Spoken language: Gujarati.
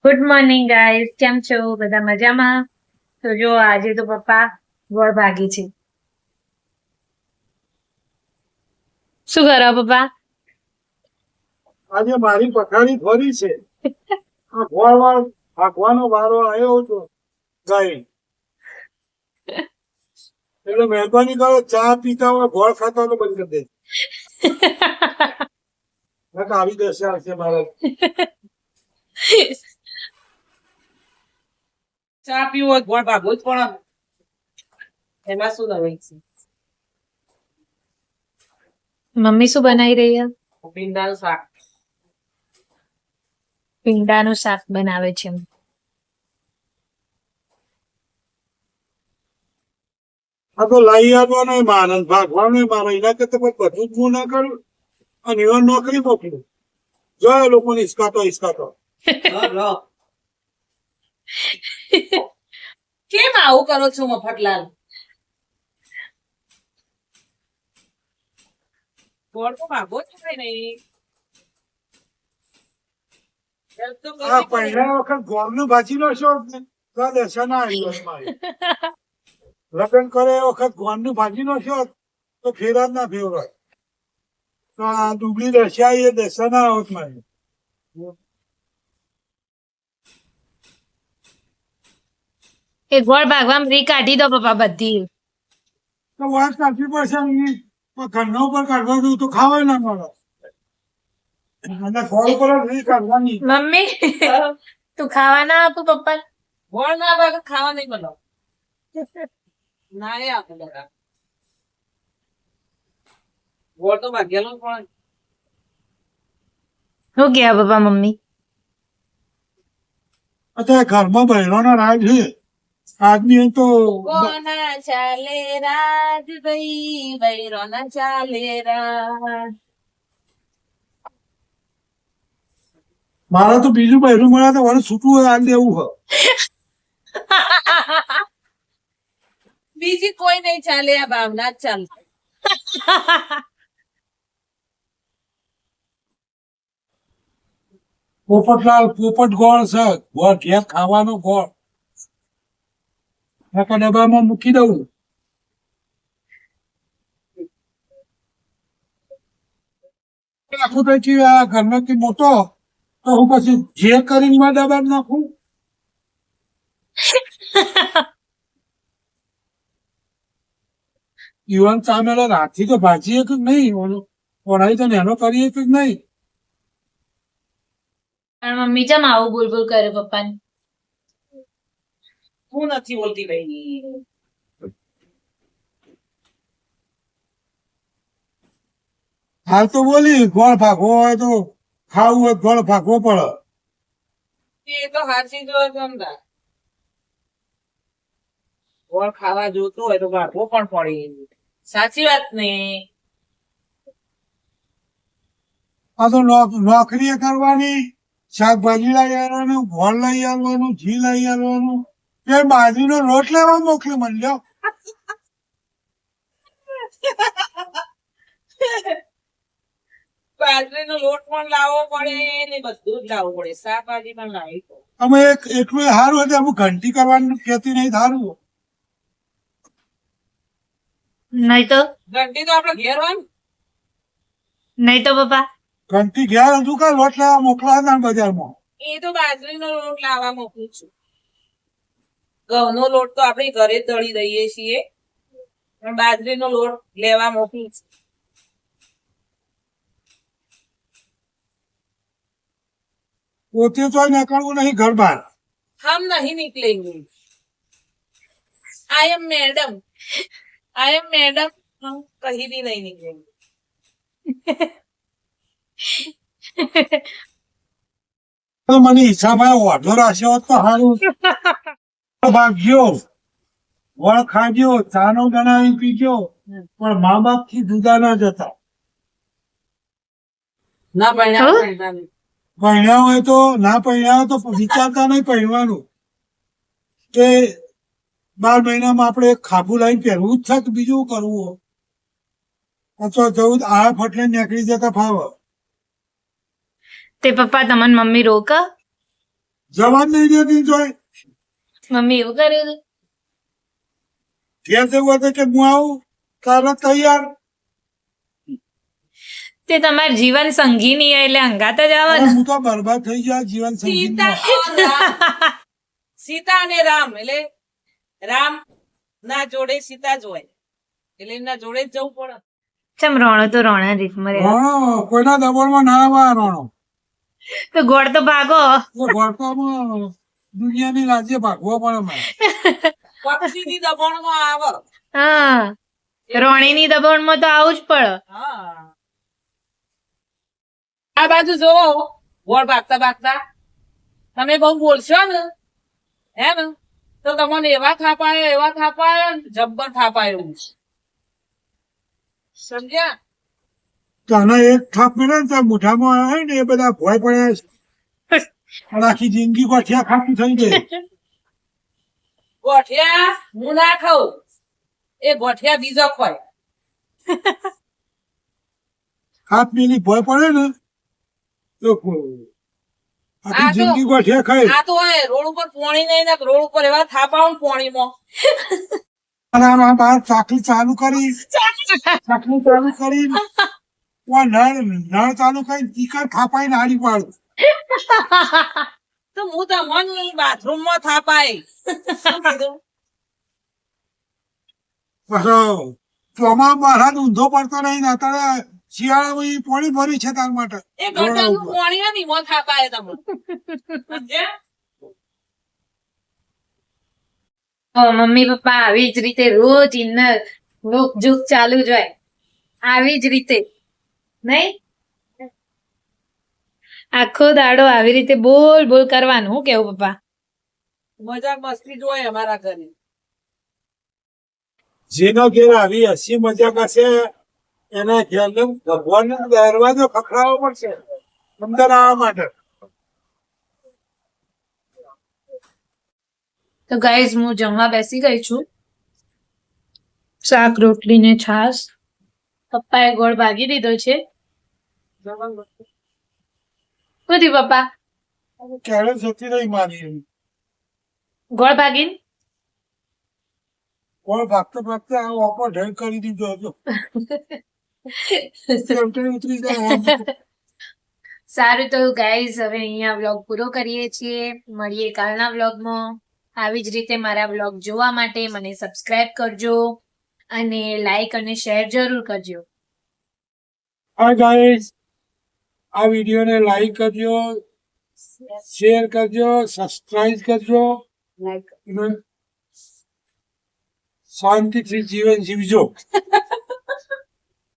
ગુડ મોર્નિંગ ગાઈસ, કેમ છો? બધા મજામાં? તો જો આજે તો પપ્પા વળ ભાગી છે. શું કરો પપ્પા? આજે મારી પથારી ફરી છે. આ ગોળ ભાગવાનો વારો આવ્યો હતો ગાય. એટલે મહેરબાની કરો, ચા પીતા હોય ગોળ ખાતા હોય તો બંધ કરી દેજો. આવી દશા હશે મારા. ચા પીવું હોય ગોળ ભાગવું જ પણ એમાં શું નવાઈ છે? મમ્મી શું બનાવી રહી છે? ભીંડાનું શાક. ભીંડાનું શાક બનાવે છે. આ તો લાઈ આવવાનો આનંદ, ભાગવાનો મારો. એના કરતા બધું જ હું ના કરું અને એવા નોકરી મોકલું. જો એ લોકોને હિસકાતો. કેમ આવું કરો છો મફતલાલ? ગોળ તો ભાગવો જ થાય નહીં. આ પહેલા વખત ગોળનું ભાજી નો શોખ ને તો આ દશા ના આવી મારી. લગ્ન કરે એ વખત ગોળનું ભાજી નો શોખ તો ફેરા જ ના ફેરવાય. તો આ ડુબળી દશા એ દશા ના આવત મારી. એ ગોળ ભાગવામાં રી કાઢી દો પપ્પા બધી. તો વાત કાઢવી પડશે ને. ઘરના ઉપર કાઢવા દઉં તો ખાવાય ના મળે. અને ગોળ પર જ રી કાઢવાની. મમ્મી તું ખાવા ના આપું પપ્પા? ગોળ ના ભાગે ખાવા નહીં બનાવ. ના એ આપે બધા. ગોળ તો ભાગેલો પણ શું ગયા પપ્પા મમ્મી? અત્યારે ઘરમાં બહેરોનો રાજ છે. આદમી તો કોના ચાલે રાજ ભાઈ બૈરો ના ચાલે રાજ. મારે તો બીજું બહેરું મળે તો મને છૂટું આ દેવું હોય. બીજી કોઈ નહીં ચાલે, આ ભાવના જ ચાલશે. પોપટલાલ પોપટ ગોળ છે. ગોળ ઘેર ખાવાનો ગોળ. એક ડબ્બામાં મૂકી દઉં. નાખું તો આ ઘરમાંથી મોટો તો હું પછી જે કરીને ડબ્બા નાખું. યુવાન સામે રાતથી તો ભાજીએ કે નહીં, ઓળાઈ તો નેનો કરીએ કે નહીં. પણ મમ્મી ચમ આવું બોલ કરે પપ્પાને? હું નથી બોલતી ભાઈ. હાલ તો બોલી ગોળ ભાગવો હોય તો ખાવું હોય ગોળ ભાગવો પડે. એ તો હાચી જ હોય સમજા. ગોળ ખાવા જોતું હોય તો ભાગવો પણ પડે. સાચી વાત ને? આ તો નોકરી કરવાની, શાકભાજી લઈ આવવાનું, ગોળ લઈ આવવાનું, ઘી લઈ આવવાનું. એ બાજરીનો લોટ લેવા મોકલી મળ્યો. બાજરીનો લોટ પણ લાવવો પડે ને બધું જ લાવવું પડે. શાકભાજી પણ લાવી પડે. અમે એટલું સારું હતું, અમુક ઘંટી કરવાનું કહેતી નહીં સારું. નહીં તો ઘંટી તો આપડે ઘેર હોય ને. નહીં તો પપ્પા ઘંટી ઘેર હતું કે લોટ લેવા મોકલા બજારમાં. એ તો બાજરીનો લોટ લાવવા મોકલું છું. ઘઉંનો લોટ તો આપણે ઘરે જ દળી દઈએ છીએ, પણ બાજરીનો લોટ લેવા મોકલું છું. પોતે તો નીકળવું નહીં ઘર બહાર. हम नहीं निकलेंगे. I am madam. हम कहीं भी नहीं निकलेंगे. તો મને હિસાબ ઓઢો રાખ્યો હોત તો સારું. ભાગ્યો વળ ખાજો, ચાનો બનાવી પીજો, પણ મા બાપ થી જુદા ના જતા. ના ભણ્યા ભણ્યા હોય તો ના ભણ્યા હોય તો વિચારતા નહીં ભણવાનું કે 12 મહિનામાં આપણે એક ખાબુ લાવીને પહેરવું જ છે કે બીજું કરવું. અથવા જવું આ ફટલે નીકળી જતા ફાવે. તે પપ્પા તમને મમ્મી રોક? જવાન નહીં દેતી જોઈ મમ્મી એવું કર્યું હતું? ઘેર જવું હતું કે હું આવું તારે તૈયાર તે તમારા જીવન સંગી નહીં એટલે હંગાત જ આવે અરે ને. હું તો બરબાદ થઈ ગયા જીવન સીતા સંગીતમાં. અને રામ. સીતા અને રામ એટલે રામ ના જોડે સીતા જ હોય એટલે એમના જોડે જ જવું પડે. ચમ રોણો તો રોણા રીતમાં રહે. રોણો કોઈના દબાણમાં ના આવે રોણો તો ગોળ તો ભાગો. ગોળકામાં દુનિયાની રાજ્ય ભાગવો પડે મારે. પક્ષીની દબાણમાં આવે. હા રોણીની દબાણમાં તો આવું જ પડે. હા આ બાજુ જોવો ગોળ ભાગતા ભાગતા તમે બહુ બોલશો ને હે ને તો તમને એવા થાપાય જબ્બર થાપાય એવું સમજ્યા. તને એક થાપ મળે ને તો મોઢામાં આવે ને એ બધા ભોય પડ્યા છે અને આખી જિંદગી ગોઠિયા ખાતું થઈ ગઈ. ગોઠિયા હું ના ખાઉં એ ગોઠિયા બીજો ખોય. હાથ પેલી ભોય પડે ને તો આખી જિંદગી ગોઠિયા ખાય. આ તો હોય રોડ ઉપર પોણી નહીં ને રોડ ઉપર એવા થાપાવું ને પોણીમાં અને આમાં બહાર ચાકલી ચાલુ કરી ચાકલી ચાલુ કરી નળ ચાલુ કરી ટીકર થાપાઈને હારી પાડું. તો હું તમને બાથરૂમ માં થાપાય. શું કીધું? પછી ચોમા મારા ઊંધો પડતો નહીં ને અત્યારે શિયાળામાં ઈ પોણી ભરી છે તાર માટે એ ગટરનું પોણી હે ને એમાં થાપાય તમે સમજ્યા? મમ્મી પપ્પા આવી જ રીતે રોજ ઇન્નર લુક જુક ચાલુ જ હોય આવી જ રીતે નહીં આખો દાડો આવી રીતે બોલ બોલ કરવાનું. હું કેવું પપ્પા? મજાક મસ્તી જ હોય અમારા ઘરે. જેનો ઘેર આવી હસી મજાક હશે એના ઘેર ભગવાન દરવાજો ખખડાવવો પડશે અંદર આવવા માટે. તો ગાઈઝ હું જમવા બેસી ગઈ છું. શાક રોટલી ને છાશ. પપ્પાએ ગોળ ભાગી દીધો છે. બધી પપ્પા ક્યારે જતી રહી મારી ગોળ ભાગીને કોણ ભાગતો ભાગતો આ ઓપો ઢેર કરી દીધો હતો. ઉતરી જાય સારું તો ગાઈઝ હવે અહીંયા વ્લોગ પૂરો કરીએ છીએ. મળીએ કાલના વ્લોગમાં. આવી જ રીતે મારા વ્લોગ જોવા માટે મને સબસ્ક્રાઇબ કરજો અને લાઈક અને શેર જરૂર કરજો. હા ગાઈસ આ વિડીયોને લાઈક કરજો શેર કરજો સબસ્ક્રાઇબ કરજો લાઈક અને શાંતિથી જીવન જીવજો.